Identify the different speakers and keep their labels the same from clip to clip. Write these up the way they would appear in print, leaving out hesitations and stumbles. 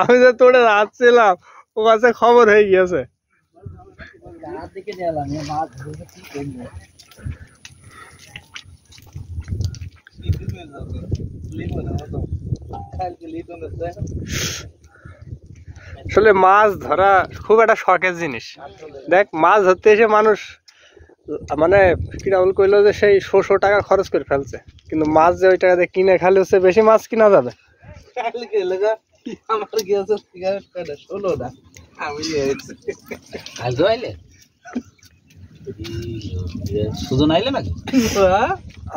Speaker 1: আমি যে তোড়ে যাচ্ছিলাম ও কাছে খবর হয়ে গিয়েছে। আসলে মাছ ধরা খুব একটা শখের জিনিস। দেখ মাছ ধরতে এসে মানুষ মানে কিনা বল কইলো যে সেই ৬০০ টাকা খরচ করে ফেলছে, কিন্তু মাছ যে ওই টাকা দিয়ে কিনে খালি হচ্ছে বেশি মাছ কিনা যাবে।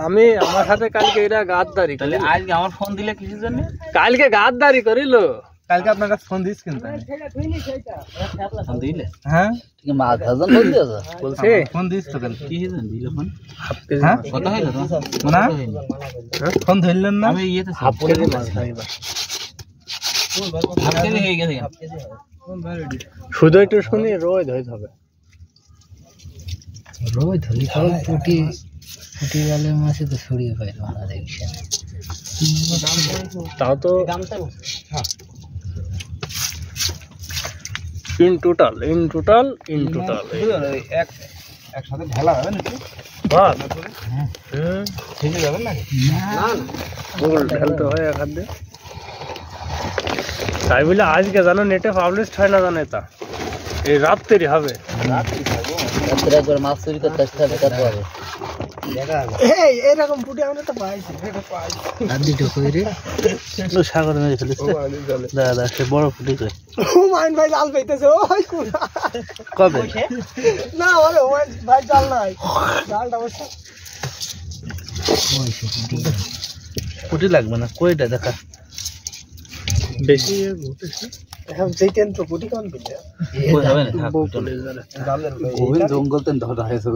Speaker 1: আমি আমার সাথে কালকে এরা গাদ্দারি, তাহলে আজকে আমার ফোন দিলে কিসের জন্য? কালকে গাদ্দারি করিল। কালকে আপনার কাছে ফোন দিস কিন্তু ফোন দিলে হ্যাঁ ঠিক মাছ ধরজন বল দিয়েছে বলছে ফোন দিস তো কেন কি হিজন দিল ফোন হাফ কেজি কত হইলো না ফোন ধরলেন না? আমি ইয়েতে হাফ কেজি মাছ খাইবা হাফ কেজি হয়ে গেছে কোন ভালো শুধু একটু শুনি রোজ হইতে হবে। রোজ ধরি খাও পুটি পুটি वाले মাছে তো ছড়িয়ে পাইলো না দেখছেন। তাও তো হ্যাঁ in total একসাথে ঢালা হবে নাকি? বাস ঠিক যাবে না না গোল ঢালতে হয় এক হাত দিয়ে। তাই বলে আজকে জানো নেটে পাবলিশ হয় না জানে, তা এই রাত্রি হবে রাত্রে একবার মাছ চুরি করতে আসতে হবে তারপরে এই এরকম পুটি আমরা তো পাইছি আর দিটো কই রে ও সাগরে মেরে ফেলেছে দাদা সে বড় পুটি কই ও মাইন ভাই জাল পাইতেছে ওই কোনা কবে না ওরে ওই ভাই জাল নাই জালটা বসে ওই সে পুটি লাগবে না কইটা দেখা বেশি ঘুরতেছে এখন যেতেন তো পুটি কোন বিলে কই হবে না থাক বউ চলে যাবে জঙ্গল তেন ধরা হয়েছে।